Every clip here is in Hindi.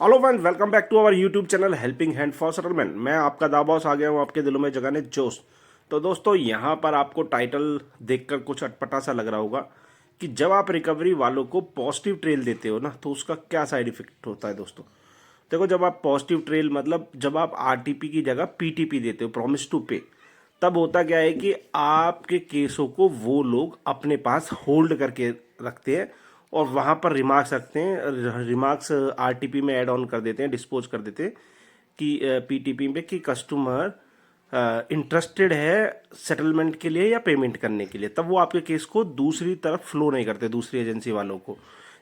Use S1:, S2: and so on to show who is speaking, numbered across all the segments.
S1: Hello friends, welcome back to our YouTube channel helping hand for settlement. मैं आपका दाबॉस आ गया हूँ आपके दिलों में जगाने जोश। तो दोस्तों, यहाँ पर आपको टाइटल देखकर कुछ अटपटा सा लग रहा होगा कि जब आप रिकवरी वालों को पॉजिटिव ट्रेल देते हो ना, तो उसका क्या साइड इफेक्ट होता है। दोस्तों देखो, जब आप पॉजिटिव ट्रेल मतलब जब आप आरटीपी की जगह पीटीपी देते हो, प्रॉमिस टू पे, तब होता क्या है कि आपके केसों को वो लोग अपने पास होल्ड करके रखते हैं और वहाँ पर रिमार्क्स रखते हैं। रिमार्क्स आरटीपी में ऐड ऑन कर देते हैं, डिस्पोज कर देते हैं कि पीटीपी में कि कस्टमर इंटरेस्टेड है सेटलमेंट के लिए या पेमेंट करने के लिए। तब वो आपके केस को दूसरी तरफ फ्लो नहीं करते, दूसरी एजेंसी वालों को,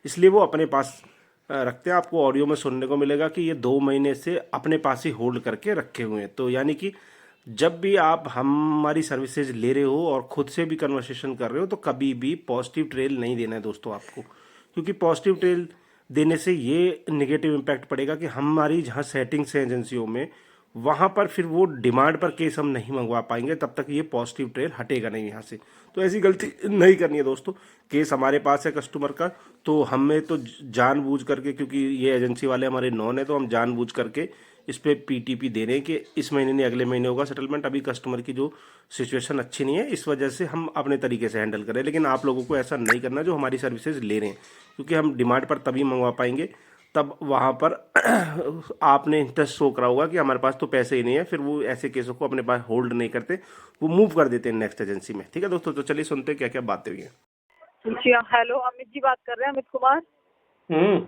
S1: इसलिए वो अपने पास रखते हैं। आपको ऑडियो में सुनने को मिलेगा कि ये 2 महीने से अपने पास ही होल्ड करके रखे हुए हैं। तो यानी कि जब भी आप हमारी सर्विसेज ले रहे हो और खुद से भी कन्वर्सेशन कर रहे हो, तो कभी भी पॉजिटिव ट्रेल नहीं देना है दोस्तों आपको, क्योंकि पॉजिटिव ट्रेल देने से ये नेगेटिव इम्पैक्ट पड़ेगा कि हमारी जहाँ सेटिंग्स हैं एजेंसियों में, वहाँ पर फिर वो डिमांड पर केस हम नहीं मंगवा पाएंगे, तब तक ये पॉजिटिव ट्रेल हटेगा नहीं यहाँ से। तो ऐसी गलती नहीं करनी है दोस्तों। केस हमारे पास है कस्टमर का, तो हमें तो जानबूझ करके, क्योंकि ये एजेंसी वाले हमारे नॉन है, तो हम जानबूझ करके इस पे पीटीपी दे रहे हैं कि इस महीने नहीं अगले महीने होगा सेटलमेंट। अभी कस्टमर की जो सिचुएशन अच्छी नहीं है, इस वजह से हम अपने तरीके से हैंडल करें। लेकिन आप लोगों को ऐसा नहीं करना जो हमारी सर्विसेज ले रहे हैं, क्योंकि हम डिमांड पर तभी मंगवा पाएंगे तब वहाँ पर आपने इंटरेस्ट शो करा होगा कि हमारे पास तो पैसे ही नहीं है। फिर वो ऐसे केसों को अपने पास होल्ड नहीं करते, वो मूव कर देते हैं नेक्स्ट एजेंसी में। ठीक है दोस्तों, तो चलिए सुनते हैं क्या क्या बातें हुई हैं।
S2: जी हेलो, अमित जी बात कर रहे हैं, अमित कुमार।
S1: हम्म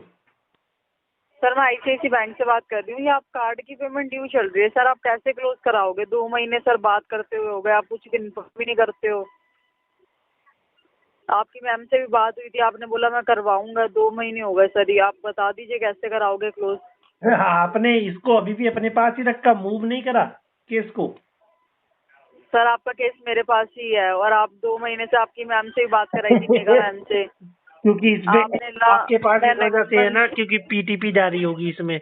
S2: सर मैं आईसीआईसी बैंक से बात कर रही हूँ। ये आप कार्ड की पेमेंट ड्यू चल रही है सर, आप कैसे क्लोज कराओगे? 2 महीने सर बात करते हुए हो गए, आप कुछ इन्फॉर्म भी नहीं करते हो। आपकी मैम से भी बात हुई थी, आपने बोला मैं करवाऊंगा। 2 महीने हो गए सर, ये आप बता दीजिए कैसे कराओगे क्लोज।
S3: आपने इसको अभी भी अपने पास ही रखा, मूव नहीं करा केस को?
S2: सर आपका केस मेरे पास ही है और आप 2 महीने से आपकी मैम से भी बात कराई थी, मेघा मैम से।
S3: क्योंकि इसमें आपके पास इस वजह से है ना,
S2: मैंने
S3: क्योंकि पीटीपी जारी होगी इसमें।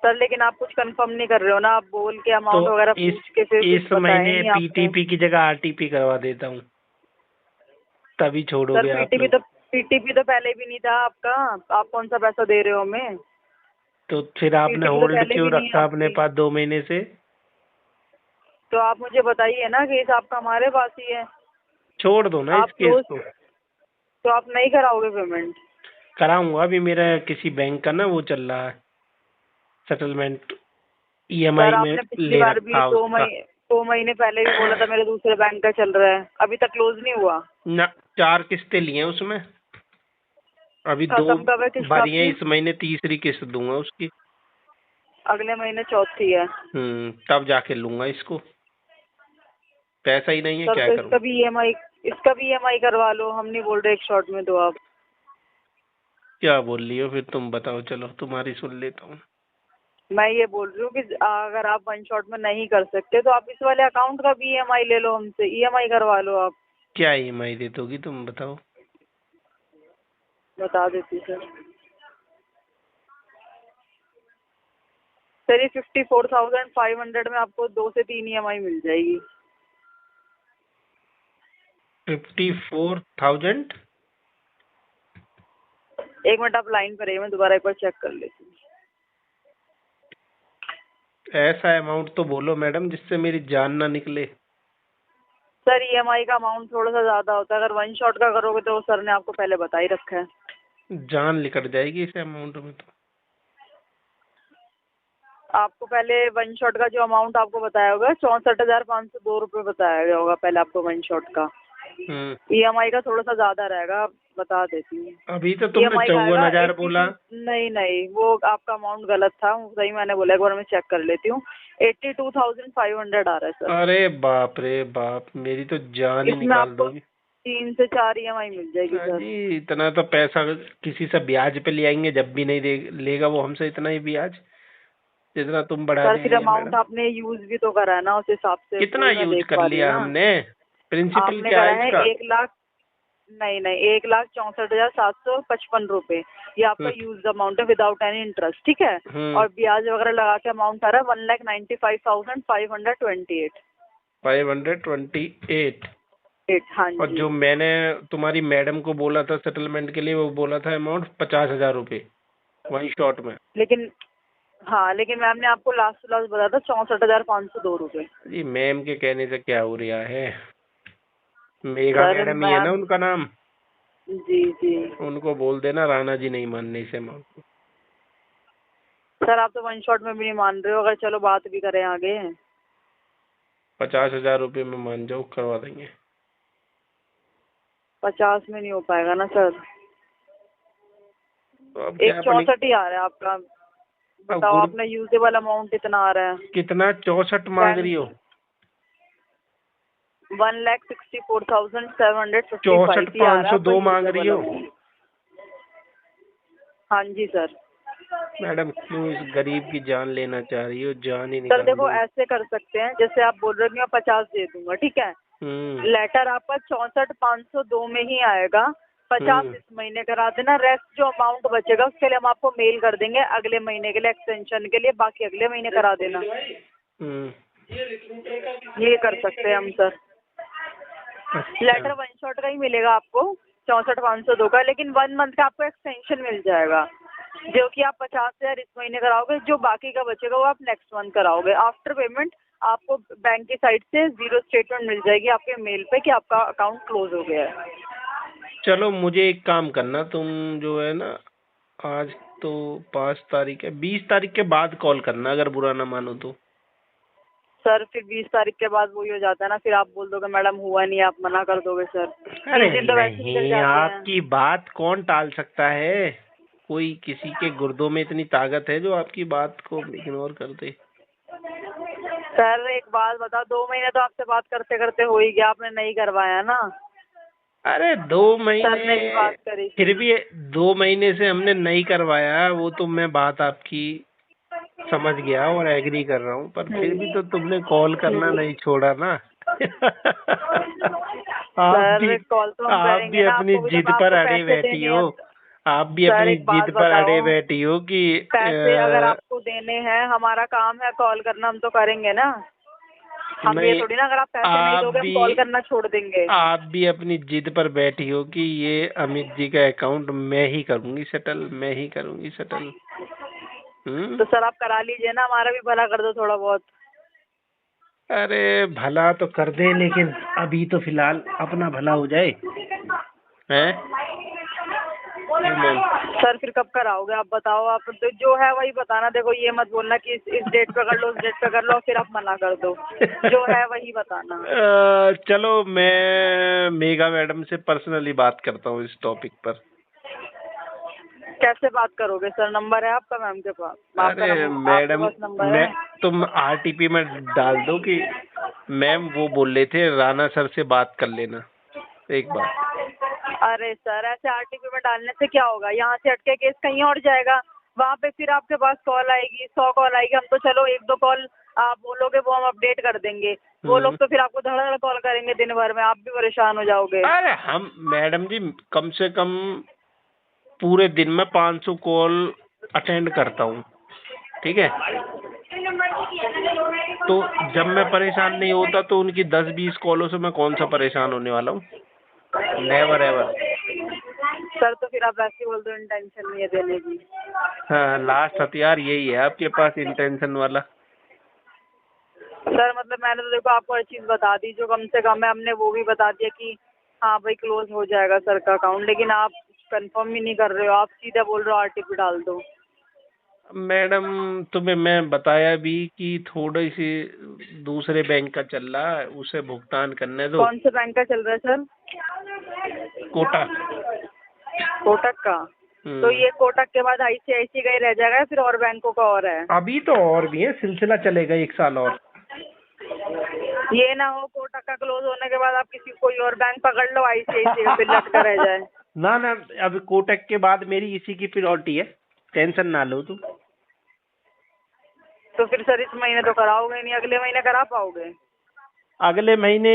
S2: सर, लेकिन आप कुछ कंफर्म नहीं कर रहे हो ना, आप बोल के
S3: तो
S2: अमाउंट वगैरह पूछ के फिर
S3: इस
S2: कुछ बताया
S3: महीने
S2: नहीं आपने।
S3: पीटीपी की जगह आरटीपी करवा देता हूँ, तभी
S2: सर
S3: छोड़ोगे आप लोग।
S2: पीटीपी तो पहले भी नहीं था आपका, आप कौन सा पैसा दे रहे हो हमें?
S3: तो फिर आपने
S2: पीटीपी तो
S3: होल्ड
S2: पहले
S3: क्यों
S2: भी नहीं है
S3: रखा अपने
S2: आपकी।
S3: पास 2 महीने से?
S2: तो आप मुझे बताइए ना, केस आपका हमारे पास ही है।
S3: छोड़ दो ना
S2: आप
S3: इस केस
S2: क्लोज,
S3: को।
S2: तो आप नहीं कराओगे पेमेंट?
S3: कराऊंगा, अभी मेरा किसी बैंक का ना वो चल रहा है सेटलमेंट,
S2: सर
S3: ईएमआई में
S2: आपने पिछली
S3: ले
S2: बार भी
S3: रखा उसका।
S2: 2 महीने पहले भी बोला था मेरे दूसरे बैंक का चल रहा है, अभी तक क्लोज नहीं हुआ।
S3: ना, 4 किस्तें लिए हैं उसमें, अभी 2
S2: कब कब है किस्त
S3: भरी है,
S2: आपकी?
S3: इस महीने तीसरी किस्त दूंगा उसकी।
S2: अगले महीने चौथी है।
S3: तब जाके लूंगा इसको, पैसा ही नहीं है,
S2: सर
S3: क्या
S2: तो
S3: करूं।
S2: इसका भी ईएमआई करवा लो, हम नहीं बोल रहे एक शॉर्ट में दो आप।
S3: क्या बोल रही हो फिर तुम बताओ, चलो तुम्हारी सुन लेता हूँ।
S2: मैं ये बोल रही हूँ कि अगर आप वन शॉट में नहीं कर सकते तो आप इस वाले अकाउंट का भी ईएमआई ले लो हमसे, ईएमआई करवा लो आप।
S3: क्या ईएमआई दे दोगी तुम बताओ?
S2: बता देती सर ये 54,500 में आपको 2 से 3 ईएमआई मिल जाएगी।
S3: 54,000?
S2: एक मिनट आप लाइन पर रहिए, मैं दोबारा एक बार चेक कर लेती हूँ।
S3: ऐसा अमाउंट तो बोलो मैडम जिससे मेरी जान ना निकले।
S2: सर ईएमआई का अमाउंट थोड़ा सा ज्यादा होता है, अगर वन शॉट का करोगे तो सर ने आपको पहले बता ही रखा है।
S3: जान निकल जाएगी इस अमाउंट में तो।
S2: आपको पहले वन शॉट का जो अमाउंट आपको बताया होगा 64,502 रुपये बताया गया होगा पहले आपको वन शॉट का। ईएमआई का थोड़ा सा ज्यादा रहेगा, बता देती हूँ।
S3: अभी तो तुमने
S2: ईएमआई का आएगा
S3: 54,000 बोला।
S2: 82। नहीं वो आपका अमाउंट गलत था, सही मैंने बोला, एक बार मैं चेक कर लेती हूँ। 82,500 आ रहा है सर।
S3: अरे बाप रे बाप, मेरी तो जान ही
S2: इसमें
S3: निकाल
S2: आपको
S3: दोगी।
S2: 3 से 4 ईएमआई मिल जाएगी सर।
S3: जी, इतना तो पैसा किसी से ब्याज पे ले आएंगे, जब भी नहीं लेगा वो हमसे इतना ही ब्याज, जितना तुम बढ़ा
S2: सर
S3: दे
S2: फिर
S3: रही है
S2: अमाउंट
S3: मैडम।
S2: आपने यूज भी तो करा है ना, उस हिसाब से
S3: कितना
S2: वही मैं
S3: यूज
S2: देख
S3: कर
S2: पा रही हूँ
S3: लिया
S2: ना।
S3: हमने? प्रिंसिपल
S2: आपने
S3: क्या
S2: करा
S3: है
S2: है
S3: इसका?
S2: 1,00,000, नहीं 1,64,755 रुपए, ये आपका
S3: हम्म
S2: यूज अमाउंट है विदाउट एनी इंटरेस्ट, ठीक है।
S3: हम्म
S2: और ब्याज वगैरह लगा के अमाउंट आ रहा है 1,95,528।
S3: 528।
S2: हाँ
S3: और
S2: जी।
S3: जो मैंने तुम्हारी मैडम को बोला था सेटलमेंट के लिए, वो बोला था अमाउंट 50,000 रुपये। वन शॉट में।
S2: लेकिन हाँ, लेकिन मैम ने आपको लास्ट बताया था 64,502 रुपए।
S3: जी मैम के कहने से क्या हो रहा है, मेघा
S2: सर
S3: मैडम ही है ना
S2: मैम,
S3: उनका नाम,
S2: जी जी
S3: उनको बोल देना राणा जी नहीं मानने से अमाउंट को।
S2: सर, आप तो वन शॉट में भी नहीं मान रहे हो। अगर चलो बात भी करें आगे,
S3: 50,000 रुपये में मान जाओ, करवा देंगे।
S2: 50 में नहीं हो पाएगा ना सर।
S3: तो अब क्या
S2: एक
S3: अपनी
S2: 64 ही आ रहा है आपका।
S3: अब
S2: बताओ, अपना यूजेबल अमाउंट कितना आ रहा है?
S3: कितना 64 मांग रही हो?
S2: 1,64,755 ही आ रहा है
S3: 64,502 मांग रही हो?
S2: हाँ जी सर।
S3: मैडम क्यों इस गरीब की जान लेना चाह रही हो? जान ही
S2: सर
S3: निकाल
S2: देखो,
S3: दो।
S2: ऐसे कर सकते हैं, जैसे आप बोल रहे हो कि मैं 50 दे दूंगा, ठीक है। लेटर आपका 64,502 में ही आएगा। 50 इस महीने करा देना, रेस्ट जो अमाउंट बचेगा उसके लिए हम आपको मेल कर देंगे अगले महीने के लिए, एक्सटेंशन के लिए, बाकी अगले महीने करा देना। ये कर सकते हैं हम सर। लेटर वन शॉट का ही मिलेगा आपको 64,502 का, लेकिन 1 मंथ का आपको एक्सटेंशन मिल जाएगा। जो कि आप 50,000 इस महीने कराओगे, जो बाकी का बचेगा वो आप नेक्स्ट मंथ कराओगे। आफ्टर पेमेंट आपको बैंक की साइड से 0 स्टेटमेंट मिल जाएगी आपके मेल पे कि आपका अकाउंट क्लोज हो गया है।
S3: चलो मुझे एक काम करना, तुम जो है ना, आज तो 5 तारीख है, 20 तारीख के बाद कॉल करना अगर बुरा ना मानो तो।
S2: सर फिर 20 तारीख के बाद वही हो जाता है ना, फिर आप बोल दोगे मैडम हुआ नहीं, आप मना कर दोगे सर।
S3: अरे
S2: 20 दिन तो वैसे निकल
S3: नहीं,
S2: जाते हैं।
S3: आपकी बात कौन टाल सकता है? कोई किसी के गुर्दों में इतनी ताकत है जो आपकी बात को इग्नोर कर दे?
S2: सर एक बात बताओ, 2 महीने तो आपसे बात करते करते हो ही गया, आपने नहीं करवाया ना।
S3: अरे 2
S2: सर ने भी बात
S3: महीने,
S2: करी
S3: फिर
S2: थी।
S3: भी 2 महीने से हमने नहीं करवाया, वो तो मैं बात आपकी समझ गया और एग्री कर रहा हूँ, पर फिर भी तो तुमने कॉल करना नहीं छोड़ा ना।
S2: सर कॉल तो हम
S3: आप भी
S2: करेंगे ना,
S3: अपनी
S2: आपको भी
S3: जिद
S2: तो
S3: पर
S2: आपको
S3: अड़े
S2: पैसे
S3: बैठी
S2: देने
S3: हो।
S2: हैं।
S3: आप भी
S2: सर
S3: अपनी
S2: एक बात
S3: जिद पर अड़े
S2: बताओ,
S3: बैठी हो कि
S2: पैसे अगर आपको देने हैं, हमारा काम है कॉल करना, हम तो करेंगे ना। हम ये
S3: नहीं,
S2: थोड़ी ना अगर आप पैसे नहीं दोगे हम कॉल करना छोड़ देंगे।
S3: आप भी अपनी जिद पर बैठी हो कि ये अमित जी का अकाउंट मैं ही करूंगी सेटल, मैं ही करूंगी सेटल।
S2: तो सर आप करा लीजिए ना, हमारा भी भला कर दो थोड़ा बहुत।
S3: अरे भला तो कर दे, लेकिन अभी तो फिलहाल अपना भला हो जाए, हैं?
S2: सर फिर कब कराओगे आप बताओ? आप तो जो है वही बताना। देखो ये मत बोलना कि इस डेट पे कर लो, उस डेट पे कर लो, और फिर आप मना कर दो। जो है वही बताना।
S3: चलो मैं मेघा मैडम से पर्सनली बात करता हूँ इस टॉपिक पर।
S2: कैसे बात करोगे सर? नंबर है आपका मैम के पास?
S3: अरे
S2: आपके
S3: मैडम,
S2: पास नंबर
S3: मैं
S2: है?
S3: तुम आरटीपी में डाल दो कि मैम वो बोल रहे थे राणा सर से बात कर लेना एक बार।
S2: अरे सर ऐसे आरटीपी में डालने से क्या होगा? यहाँ से हटके केस कहीं और जाएगा, वहाँ पे फिर आपके पास कॉल आएगी, 100 कॉल आएगी। हम तो चलो 1-2 कॉल आप बोलोगे वो हम अपडेट कर देंगे, वो लोग तो फिर आपको धड़-धड़ कॉल करेंगे दिन भर में, आप भी परेशान हो जाओगे।
S3: अरे हम मैडम जी कम से कम पूरे दिन में 500 कॉल अटेंड करता हूँ, ठीक है? तो जब मैं परेशान नहीं होता तो उनकी 10-20 कॉलों से मैं कौन सा परेशान होने वाला हूँ? Never ever.
S2: सर तो फिर आप ऐसे बोल दो इंटेंशन नहीं है देने की।
S3: हाँ, लास्ट हथियार यही है आपके पास, इंटेंशन वाला।
S2: सर मतलब मैंने तो देखो आपको हर चीज़ बता दी, जो कम से कम है हमने वो भी बता दिया कि हाँ भाई क्लोज हो जाएगा सर का अकाउंट, लेकिन आप कंफर्म ही नहीं कर रहे हो, आप सीधा बोल रहे हो आरटीपी डाल दो।
S3: मैडम तुम्हें मैं बताया भी कि थोड़ी सी दूसरे बैंक का चल रहा है, उसे भुगतान करने दो।
S2: कौन से बैंक का चल रहा है सर?
S3: कोटक।
S2: कोटक का? तो ये कोटक के बाद आईसीआईसी का ही रह जाएगा या फिर और बैंकों का और है?
S3: अभी तो और भी है, सिलसिला चलेगा 1 साल और।
S2: ये ना हो कोटक का क्लोज होने के बाद आप किसी कोई और बैंक पकड़ लो, आईसीआईसी पे लटका रह जाए।
S3: ना ना, अब कोटक के बाद मेरी इसी की प्रायोरिटी है, टेंशन ना लो तुम।
S2: तो फिर सर इस महीने तो कराओगे नहीं, अगले महीने करा पाओगे?
S3: अगले महीने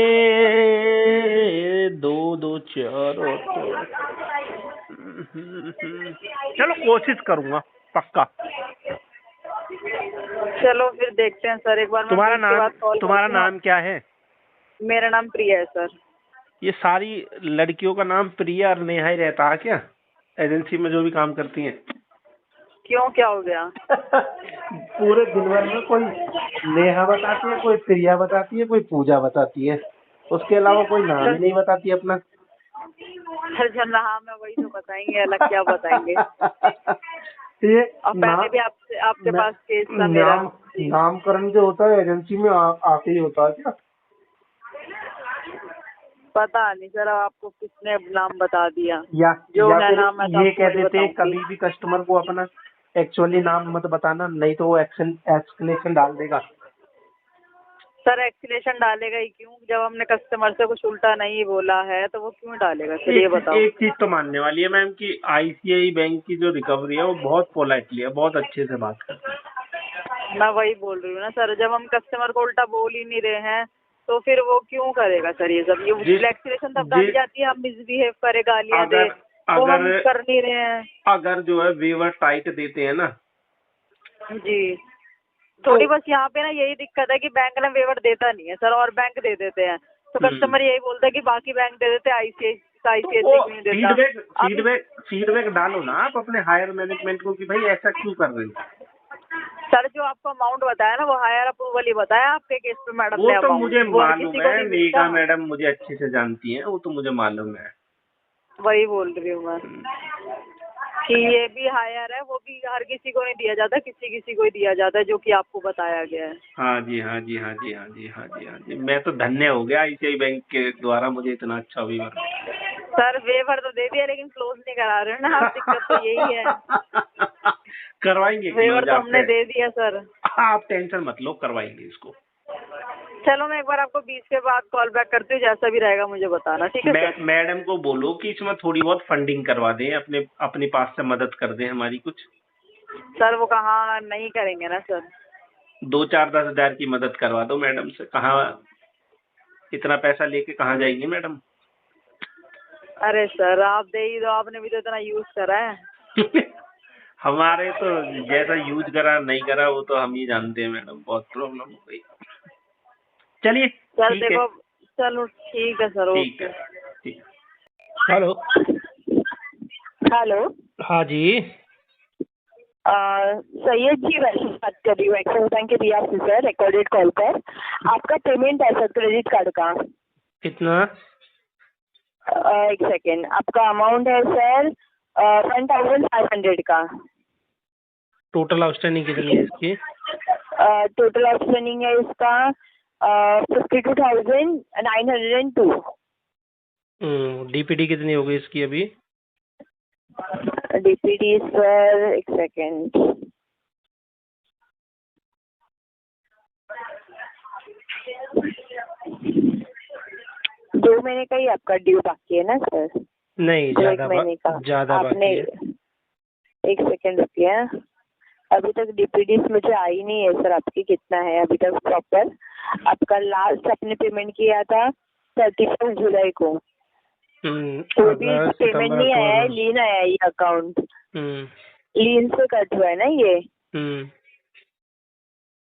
S3: 2-2-4 और चलो कोशिश करूंगा पक्का।
S2: चलो फिर देखते हैं सर, एक बार
S3: तुम्हारा
S2: मैं
S3: नाम,
S2: कॉल
S3: तुम्हारा
S2: करती हूँ।
S3: नाम क्या है?
S2: मेरा नाम प्रिया है सर।
S3: ये सारी लड़कियों का नाम प्रिया और नेहा ही रहता है क्या, एजेंसी में जो भी काम करती हैं?
S2: क्यों, क्या हो गया?
S3: पूरे दिन भर में कोई नेहा बताती है, कोई प्रिया बताती है, कोई पूजा बताती है, उसके अलावा कोई नाम ही नहीं बताती अपना।
S2: हर जन हाँ मैं वही तो बताएंगे, अलग क्या बताएंगे।
S3: ये
S2: और पहले भी आपसे आपके पास केस था मेरा।
S3: नामकरण जो होता है एजेंसी में आके ही होता है क्या?
S2: पता नहीं सर, अब आपको किसने नाम बता दिया।
S3: या
S2: जो
S3: या
S2: है
S3: फिर
S2: नाम, मैं तो
S3: ये
S2: आपको
S3: कह
S2: वही
S3: देते हैं
S2: बताऊंगी।
S3: कभी भी कस्टमर को अपना एक्चुअली नाम मत बताना, नहीं तो वो एक्सक्लेमेशन डाल देगा।
S2: सर एक्सक्लेमेशन डालेगा ही क्यों? जब हमने कस्टमर से कुछ उल्टा नहीं बोला है तो वो क्यों डालेगा सर, ये बताओ।
S3: एक चीज तो मानने वाली है मैम कि आईसीआई बैंक की जो रिकवरी है वो बहुत पोलाइटली है, बहुत अच्छे से बात करते हैं।
S2: मैं वही बोल रही हूँ ना सर, जब हम कस्टमर को उल्टा बोल ही नहीं रहे हैं तो फिर वो क्यों करेगा सर ये सब। ये एक्सक्लेमेशन तब डाली जाती है हम मिसबिहेव करे, गालियाँ दे, तो हम कर नहीं रहे हैं।
S3: अगर जो है वेवर टाइट देते हैं ना
S2: जी, थोड़ी बस यहाँ पे ना यही दिक्कत है कि बैंक ना वेवर देता नहीं है सर, और बैंक दे देते हैं तो कस्टमर यही बोलता है कि बाकी बैंक दे देते हैं, आईसीआईसीआई क्यों नहीं देता।
S3: फीडबैक डालो ना आप अपने हायर मैनेजमेंट को कि भाई ऐसा क्यों कर रहे हो।
S2: सर जो आपको अमाउंट बताया ना वो हायर अप्रूवल ही बताया आपके केस पे मैडम
S3: वो
S2: ने।
S3: तो
S2: अमाउंट
S3: मुझे
S2: वो हर
S3: मालूम
S2: किसी को
S3: है,
S2: नहीं
S3: मेघा
S2: मिलता।
S3: मैडम मुझे अच्छे से जानती हैं, वो तो मुझे मालूम है।
S2: वही बोल रही हूँ मैं कि ये भी हायर है, वो भी हर किसी को नहीं दिया जाता, किसी किसी को ही दिया जाता है, जो कि आपको बताया गया है।
S3: हाँ जी, हाँ जी, हाँ जी, हाँ जी, हाँ जी, हाँ जी, मैं तो धन्य हो गया आईसीआई बैंक के द्वारा मुझे इतना अच्छा वेवर।
S2: सर वेवर तो दे दिया लेकिन क्लोज नहीं करा रहे हो ना आप, दिक्कत तो यही है।
S3: करवाएंगे
S2: वेवर
S3: क्लोज
S2: तो हमने
S3: आपसे,
S2: दे दिया सर।
S3: आप टेंशन मत लो, करवाएंगे इसको।
S2: चलो मैं एक बार आपको 20 के बाद कॉल बैक करती हूँ, जैसा भी रहेगा मुझे बताना, ठीक है सर?
S3: मैडम को बोलो कि इसमें थोड़ी बहुत फंडिंग करवा दें, अपने पास से मदद कर दें हमारी कुछ।
S2: सर वो कहाँ नहीं करेंगे ना सर।
S3: 2-4-10 हज़ार की मदद करवा दो मैडम से। कहाँ इतना पैसा लेके कहाँ जाएंगी मैडम।
S2: अरे सर आप दे ही दो, आपने भी तो इतना यूज करा है।
S3: हमारे तो जैसा यूज करा नहीं करा वो तो हम ही जानते हैं मैडम, बहुत प्रॉब्लम हो गई। चलिए
S2: सर
S3: ठीक है,
S2: देखो, चलो ठीक है सर,
S3: ठीक
S2: ओके।
S3: है, ठीक है। हेलो।
S2: हेलो।
S3: हाँ जी।
S2: सैयद जी वैसे बात कर रही हूँ एक्सिस बैंक के रिया से सर, रिकॉर्डेड कॉल पर। आपका पेमेंट है सर क्रेडिट कार्ड का।
S3: कितना?
S2: एक सेकेंड, आपका अमाउंट है सर 1500 का।
S3: टोटल आउटस्टैंडिंग कितनी है इसकी?
S2: टोटल आउटस्टैंडिंग है इसका 52,902।
S3: डीपीडी कितनी होगी इसकी अभी?
S2: डीपीडी सर एक सेकेंड, दो महीने का ही आपका ड्यू बाकी है ना सर?
S3: नहीं,
S2: तो एक महीने का
S3: ज्यादा
S2: आपने।
S3: बाकी है।
S2: एक सेकेंड रुकिए, अभी तक डीपीडी मुझे आई नहीं है सर आपकी, कितना है अभी तक प्रॉपर। आपका लास्ट आपने पेमेंट किया था 31 जुलाई को, तो भी पेमेंट नहीं आया है, लीन आया है ये अकाउंट। लीन से कट हुआ है ना ये,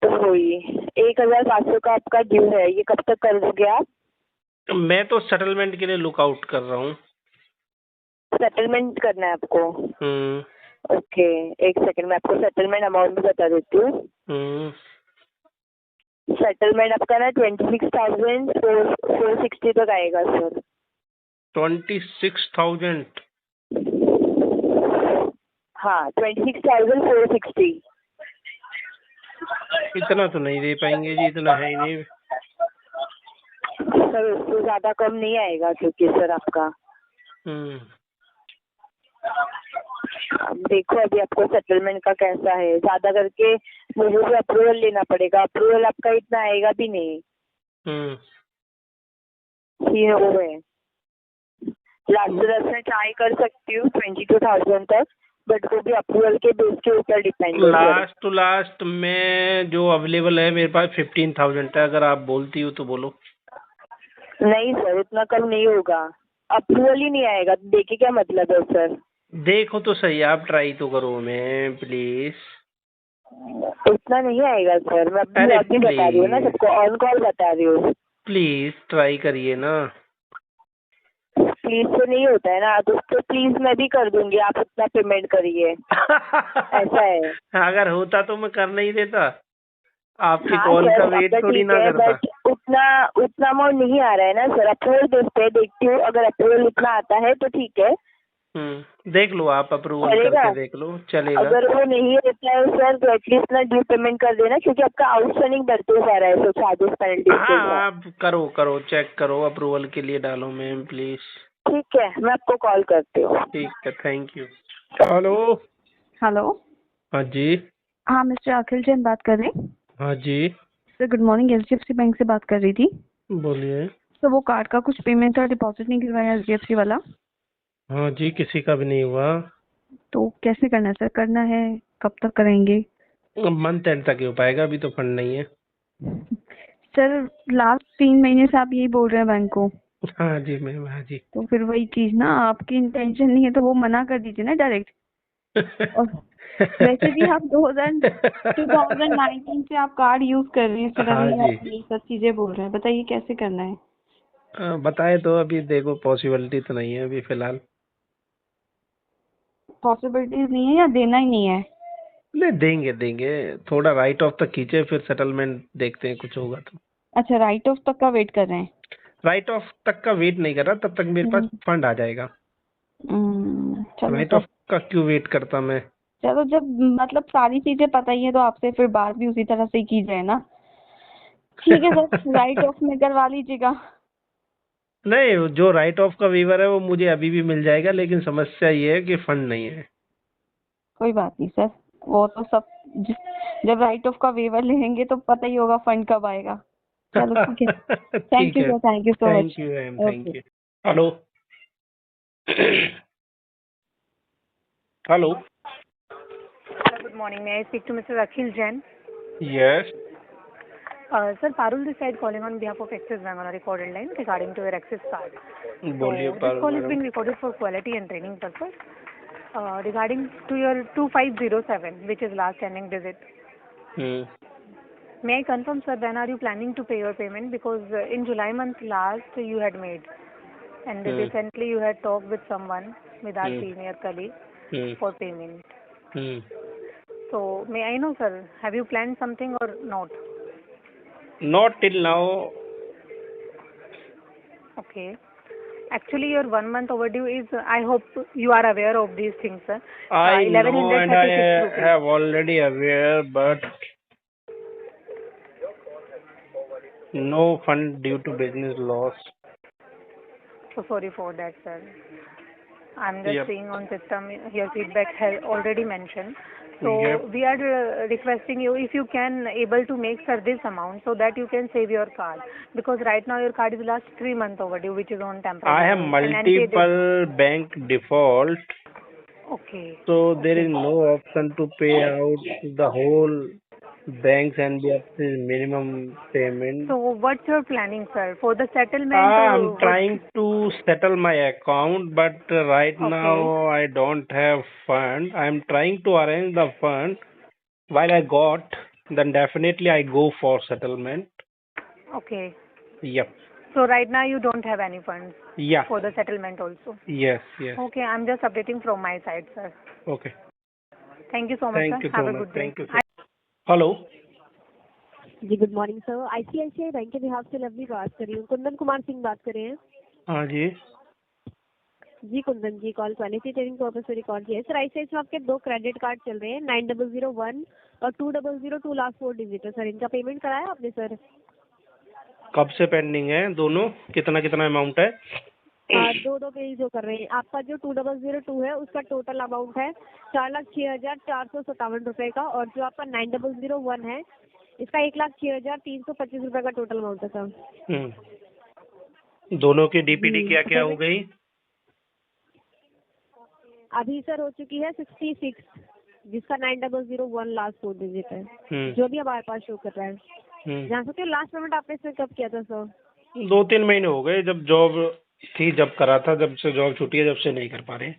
S2: तो वही 1,500 का आपका ड्यू है, ये कब तक कर दोगे आप?
S3: मैं तो सेटलमेंट के लिए लुकआउट कर रहा हूँ।
S2: सेटलमेंट करना है आपको? ओके, एक सेकंड मैं आपको सेटलमेंट अमाउंट भी बता देती हूँ। सेटलमेंट आपका ना 26,460 तक आएगा सर।
S3: 26,000?
S2: हाँ 26,460।
S3: इतना तो नहीं दे पाएंगे जी, इतना है ही नहीं
S2: सर, उससे ज्यादा कम नहीं आएगा क्योंकि सर आपका। अब देखो अभी आपको सेटलमेंट का कैसा है, ज्यादा करके मुझे भी अप्रूवल लेना पड़ेगा, अप्रूवल आपका इतना आएगा भी नहीं। ये वो है, लास्ट में ट्राई कर सकती हूँ 22,000 तक, बट वो भी अप्रूवल के बेस के ऊपर डिपेंड है।
S3: लास्ट टू लास्ट में जो अवेलेबल है मेरे पास 15,000 है, अगर आप बोलती हो तो बोलो।
S2: नहीं सर, इतना कम नहीं होगा, अप्रूवल ही नहीं आएगा, देखिए क्या मतलब है सर।
S3: देखो तो सही, आप ट्राई तो करो मैम प्लीज।
S2: इतना नहीं आएगा सर, मैं अभी बता रही हूँ ना सबको, ऑन कॉल बता रही हूँ।
S3: प्लीज ट्राई करिए ना।
S2: प्लीज से नहीं होता है ना, तो प्लीज मैं भी कर दूंगी, आप उतना पेमेंट करिए। ऐसा है।
S3: अगर होता तो मैं कर नहीं देता, आपकी
S2: हाँ
S3: कॉल का
S2: सर,
S3: वेट
S2: आपका
S3: थोड़ी
S2: ठीक
S3: ना
S2: है,
S3: करता।
S2: बट उतना अमाउंट नहीं आ रहा है ना सर। अप्रूवल देखते हैं, देखती हूँ, अगर अप्रूवल इतना आता है तो ठीक है,
S3: देख लो, आप अप्रूवल
S2: चलेगा।
S3: करके देख लो, चलेगा।
S2: अगर वो नहीं रहता है सर तो एटलीस्ट ना ड्यू पेमेंट कर देना, क्योंकि आपका आउटस्टैंडिंग बढ़ते जा रहा है सो चार्जेस पेनल्टीज के
S3: हाँ,
S2: साथ।
S3: आप करो चेक करो, अप्रूवल के लिए डालो मैम प्लीज।
S2: ठीक है, मैं आपको कॉल करती हूँ।
S3: ठीक है, थैंक यू। हेलो।
S4: हेलो।
S3: हाँ जी।
S4: हाँ, मिस्टर अखिल जैन बात कर रहे हैं।
S3: हाँ जी,
S4: sir good morning, HDFC bank से बात कर रही थी।
S3: बोलिए।
S4: सर वो कार्ड का कुछ पेमेंट का डिपॉजिट नहीं करवाया एचडीएफसी वाला,
S3: हाँ जी, किसी का भी नहीं हुआ।
S4: तो कैसे करना है सर? करना है, कब तक करेंगे?
S3: मंथ एंड तक ही हो पाएगा, अभी तो फंड नहीं है।
S4: सर लास्ट 3 महीने से आप यही बोल रहे हैं बैंक को,
S3: हाँ जी मैम, हाँ जी।
S4: तो फिर वही चीज ना, आपकी इंटेंशन नहीं है तो वो मना कर दीजिए ना डायरेक्ट। और वैसे भी आप 2019 से आप कार्ड यूज कर रहे हैं,
S3: हाँ
S4: सडनली
S3: जी।
S4: आप ये सब चीजें बोल रहे हैं, बताइए कैसे करना है?
S3: बताए तो अभी देखो, पॉसिबिलिटी तो नहीं है अभी फिलहाल।
S4: पॉसिबिलिटीज नहीं है या देना ही नहीं है?
S3: नहीं, देंगे देंगे, थोड़ा राइट ऑफ तक खींचे, फिर सेटलमेंट देखते हैं, कुछ होगा तो।
S4: अच्छा, राइट ऑफ तक का वेट कर रहे हैं।
S3: राइट ऑफ तक का वेट नहीं कर रहा, तब तक मेरे पास फंड आ जाएगा।
S4: चलो
S3: राइट
S4: सर।
S3: ऑफ का क्यों वेट करता मैं?
S4: चलो, जब मतलब सारी चीजें पता ही है तो आपसे फिर बात भी उसी तरह से ही की जाए ना। ठीक है सर, राइट ऑफ में करवा लीजिएगा।
S3: नहीं, जो राइट ऑफ का वीवर है वो मुझे अभी भी मिल जाएगा, लेकिन समस्या ये है कि फंड नहीं है।
S4: कोई बात नहीं सर, वो तो सब जब राइट ऑफ का वेवर लेंगे तो पता ही होगा फंड कब आएगा। चलो ठीक है, थैंक
S3: ठीक
S4: यू
S3: है,
S4: sir, thank you so much.
S3: Thank you ma'am,
S4: okay.
S3: Thank you. Hello. Hello.
S5: Hello, good morning. May I speak to Mr. Akhil Jain?
S3: Yes,
S5: Sir, Parul this side calling on behalf of Axis Bank on a recorded line regarding to your Axis card.
S3: बोलिए
S5: So this
S3: Parul
S5: call is
S3: madam.
S5: being recorded for quality and training purpose. Regarding to your 2507, which is last ending digit. May I confirm, sir, when are you planning to pay your payment? Because in July month last you had made, and recently you had talked with someone, with our senior colleague, for payment. So may I know, sir, have you planned something or not?
S3: Not till now.
S5: Okay. Actually, your 1 month overdue is, I hope you are aware of these things, sir.
S3: I know and I
S5: 1136 rupees.
S3: have already aware, but no fund due to business loss.
S5: So sorry for that, sir. I'm just
S3: Yep.
S5: seeing on system your feedback has already mentioned. So
S3: Yep.
S5: we are requesting you if you can able to make, sir, this amount so that you can save your card, because right now your card is last 3 months overdue, which is on temporary.
S3: I have
S5: basis. And NPA
S3: multiple bank default,
S5: Okay.
S3: so there
S5: Okay.
S3: is no option to pay out the whole bank's NBFC's minimum payment.
S5: So what's your planning, sir, for the settlement?
S3: I'm
S5: what-
S3: trying to settle my account, but right
S5: Okay.
S3: now I don't have fund. I'm trying to arrange the fund. While I got, then definitely I go for settlement.
S5: Okay.
S3: Yep.
S5: So right now you don't have any funds
S3: Yeah.
S5: for the settlement also.
S3: Yes. Yes.
S5: Okay, I'm just updating from my side, sir.
S3: Okay.
S5: Thank you so much,
S3: Thank
S5: sir.
S3: you
S5: Have
S3: so
S5: a
S3: much.
S5: good day.
S3: Thank you. Hello.
S6: जी good morning sir, ICICI bank के बिहाफ से लवली बात कर रही हूँ। कुंदन कुमार सिंह बात कर रहे हैं।
S3: हाँ जी।
S6: जी कुंदन जी, कॉल क्वालिटी ट्रेनिंग पर्पस से रिकॉर्ड किया है। सर आईसीआईसीआई में आपके 2 क्रेडिट कार्ड चल रहे हैं, 9001 और 2002 लास्ट 4 डिजिट है। सर इनका पेमेंट कराया आपने सर?
S3: कब से पेंडिंग है दोनों? कितना कितना अमाउंट है?
S6: 2 पे ही जो कर रहे हैं। आपका जो 2002 है उसका टोटल अमाउंट है 4,06,457 रुपए का, और जो आपका 9001 है इसका 1,06,325 रुपए का टोटल अमाउंट है सर।
S3: दोनों की डीपीडी क्या क्या हो गई?
S6: अभी सर हो चुकी है 66, जिसका 9001 लास्ट 4 डिजिट है, जो भी हमारे पास शो कर रहा है। जान सकते हो लास्ट पेमेंट आपने सर कब किया था सर?
S3: 2-3 महीने हो गए, जब जॉब थी जब करा था, जब से जॉब छुट्टी है जब से नहीं कर पा रहे।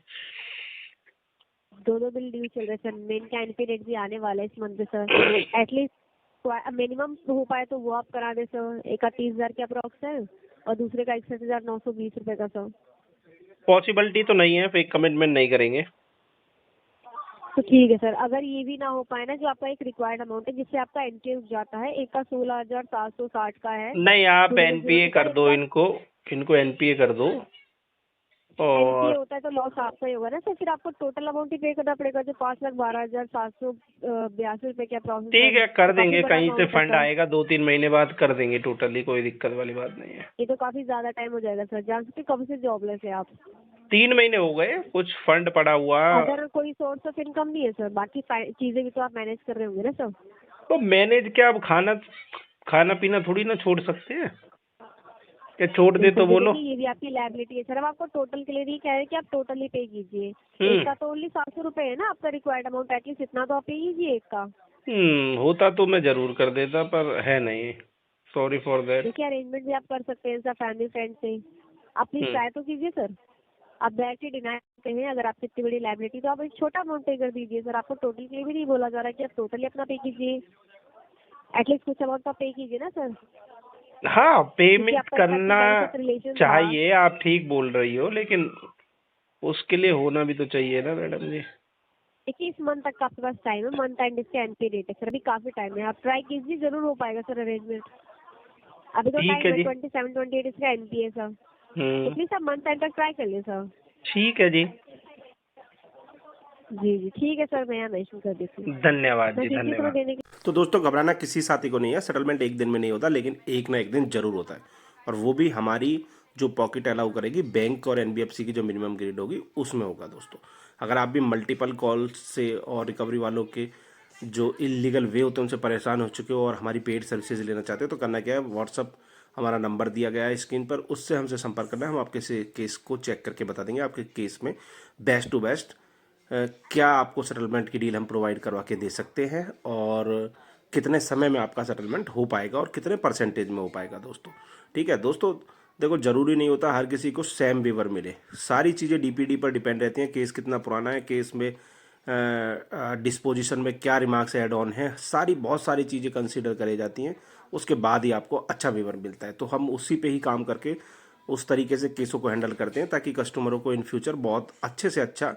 S6: 2 बिल ड्यू चल रहे सर। मेन का एनपी रेट भी आने वाला है इस मंथ में सर। एटलीस्ट मिनिमम हो पाए तो वो आप करा दे सर। एक का 30,000 के अप्रॉक्स है और दूसरे का 61,920 रुपए का सर।
S3: पॉसिबिलिटी तो नहीं है, फेक कमिटमेंट नहीं करेंगे।
S6: तो ठीक है सर, अगर ये भी ना हो पाए ना, जो आपका एक रिक्वायर्ड अमाउंट है जिससे आपका एनपीए उठ जाता है, एक का 16,760 का है।
S3: नहीं, आप
S6: 2002
S3: एनपीए
S6: का
S3: कर दो, इनको एनपीए कर दो।
S6: एनपीए
S3: और
S6: होता है तो लॉस आपका ही होगा ना सर, फिर आपको टोटल अमाउंट ही पे करना पड़ेगा, जो 5,12,782 रुपए का प्रोसेस
S3: ठीक है, कर
S6: काफी
S3: देंगे,
S6: बड़ा
S3: कहीं से
S6: amount है
S3: फंड
S6: सर।
S3: आएगा 2-3 महीने बाद कर देंगे टोटली, कोई दिक्कत वाली बात नहीं है।
S6: ये तो काफी ज्यादा टाइम हो जाएगा सर, जान सकते कब से जॉबलेस है आप?
S3: 3 महीने हो गए, कुछ फंड पड़ा हुआ।
S6: अदर कोई सोर्स ऑफ इनकम नहीं है सर, बाकी चीजें भी तो आप मैनेज कर रहे होंगे ना सर।
S3: तो मैनेज क्या, अब खाना पीना थोड़ी ना छोड़ सकते हैं, क्या छोड़ दे तो बोलो।
S6: देखिए, ये भी आपकी लायबिलिटी है सर। अब आपको टोटल के लिए नहीं कह रहे कि आप टोटली पे कीजिए।
S3: हम्म।
S6: एक का तो ओनली 700 रुपए है ना आपका रिक्वायर्ड अमाउंट, एटलीस्ट इतना तो आप पे कीजिए एक का।
S3: होता तो मैं जरूर कर देता, पर है नहीं, सॉरी फॉर दैट।
S6: देखिए, अरेंजमेंट भी आप कर सकते हैं सर फैमिली फ्रेंड से, आप प्लीज ट्राई तो कीजिए सर। आप डायरेक्टली डिनाई करते हैं, अगर आपकी इतनी बड़ी लायबिलिटी तो आप एक छोटा अमाउंट पे कर दीजिए सर। आपको टोटल के लिए भी नहीं बोला जा रहा है कि आप टोटली अपना पे कीजिए, एटलीस्ट कुछ अमाउंट तो पे कीजिए ना सर।
S3: हाँ, पेमेंट
S6: आपका
S3: करना
S6: 30% रिलेशन था।
S3: चाहिए, आप ठीक बोल रही हो, लेकिन उसके लिए होना भी तो चाहिए ना मैडम जी।
S6: देखिए, इस मंथ तक का आपके पास टाइम है, मंथ एंड इसका एनपी डेट है सर, अभी काफी टाइम है, आप ट्राई कीजिए, जरूर हो पाएगा सर अरेंजमेंट। अभी तो
S3: ठीक
S6: टाइम
S3: है
S6: है,
S3: जी।
S6: 27-28 इसका एनपी है सर, तो
S3: हम्म,
S6: प्लीज आप मंथ एंड तक ट्राई कर लिए सर।
S3: ठीक है जी,
S6: जी जी ठीक है सर, मैं यहाँ मेंशन कर देती हूँ।
S3: धन्यवाद
S6: मैं
S3: जी,
S6: ठीक है
S3: धन्यवाद।
S6: देने की।
S1: तो दोस्तों घबराना किसी साथी को नहीं है, सेटलमेंट एक दिन में नहीं होता, लेकिन एक ना एक दिन जरूर होता है, और वो भी हमारी जो पॉकेट अलाउ करेगी, बैंक और एनबीएफसी की जो मिनिमम ग्रेड होगी उसमें होगा दोस्तों। अगर आप भी मल्टीपल कॉल्स से और रिकवरी वालों के जो इलीगल वे होते हैं उनसे परेशान हो चुके हो और हमारी पेड सर्विसेज लेना चाहते हो, तो करना क्या है, व्हाट्सअप हमारा नंबर दिया गया है स्क्रीन पर, उससे हमसे संपर्क करना है। हम आपके से केस को चेक करके बता देंगे आपके केस में बेस्ट टू बेस्ट क्या आपको सेटलमेंट की डील हम प्रोवाइड करवा के दे सकते हैं, और कितने समय में आपका सेटलमेंट हो पाएगा और कितने परसेंटेज में हो पाएगा दोस्तों। ठीक है दोस्तों, देखो ज़रूरी नहीं होता हर किसी को सेम वेवर मिले, सारी चीज़ें डीपीडी पर डिपेंड रहती हैं, केस कितना पुराना है, केस में डिस्पोजिशन में क्या रिमार्क्स ऐड ऑन है, बहुत सारी चीज़ें कंसीडर करी जाती हैं, उसके बाद ही आपको अच्छा वेवर मिलता है। तो हम उसी पे ही काम करके उस तरीके से केसों को हैंडल करते हैं ताकि कस्टमरों को इन फ्यूचर बहुत अच्छे से अच्छा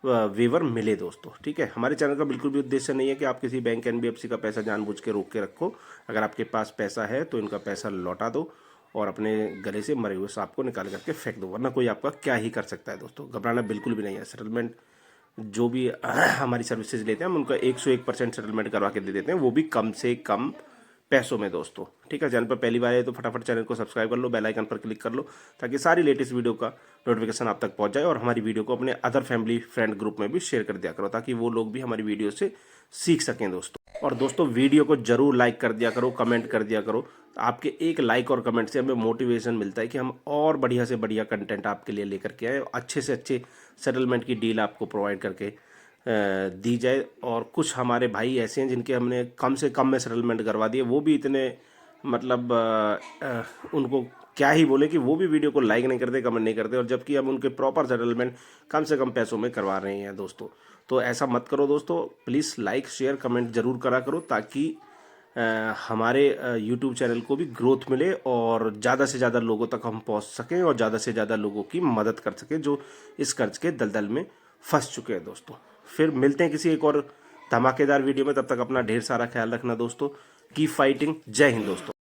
S1: वेवर मिले दोस्तों। ठीक है, हमारे चैनल का बिल्कुल भी उद्देश्य नहीं है कि आप किसी बैंक एनबीएफसी का पैसा जानबूझ के रोक के रखो। अगर आपके पास पैसा है तो इनका पैसा लौटा दो और अपने गले से मरे हुए सांप को निकाल करके फेंक दो, वरना कोई आपका क्या ही कर सकता है दोस्तों। घबराना बिल्कुल भी नहीं है। सेटलमेंट जो भी हमारी सर्विसेज लेते हैं हम उनका 101% सेटलमेंट करवा के दे देते हैं, वो भी कम से कम पैसों में दोस्तों। ठीक है, चैनल पर पहली बार है तो फटाफट चैनल को सब्सक्राइब कर लो, बेल आइकन पर क्लिक कर लो ताकि सारी लेटेस्ट वीडियो का नोटिफिकेशन आप तक पहुंच जाए, और हमारी वीडियो को अपने अदर फैमिली फ्रेंड ग्रुप में भी शेयर कर दिया करो ताकि वो लोग भी हमारी वीडियो से सीख सकें दोस्तों। और दोस्तों वीडियो को जरूर लाइक कर दिया करो, कमेंट कर दिया करो। आपके एक लाइक और कमेंट से हमें मोटिवेशन मिलता है कि हम और बढ़िया से बढ़िया कंटेंट आपके लिए लेकर के आए, अच्छे से अच्छे सेटलमेंट की डील आपको प्रोवाइड करके दी जाए। और कुछ हमारे भाई ऐसे हैं जिनके हमने कम से कम में सेटलमेंट करवा दिए, वो भी इतने मतलब उनको क्या ही बोले कि वो भी वीडियो को लाइक नहीं करते, कमेंट नहीं करते, और जबकि हम उनके प्रॉपर सेटलमेंट कम से कम पैसों में करवा रहे हैं दोस्तों। तो ऐसा मत करो दोस्तों, प्लीज़ लाइक शेयर कमेंट जरूर करा करो ताकि हमारे यूट्यूब चैनल को भी ग्रोथ मिले और ज़्यादा से ज़्यादा लोगों तक हम पहुंच सकें और ज़्यादा से ज़्यादा लोगों की मदद कर सकें जो इस कर्ज के दलदल में फंस चुके हैं दोस्तों। फिर मिलते हैं किसी एक और धमाकेदार वीडियो में, तब तक अपना ढेर सारा ख्याल रखना दोस्तों। Keep fighting. जय हिंद दोस्तों।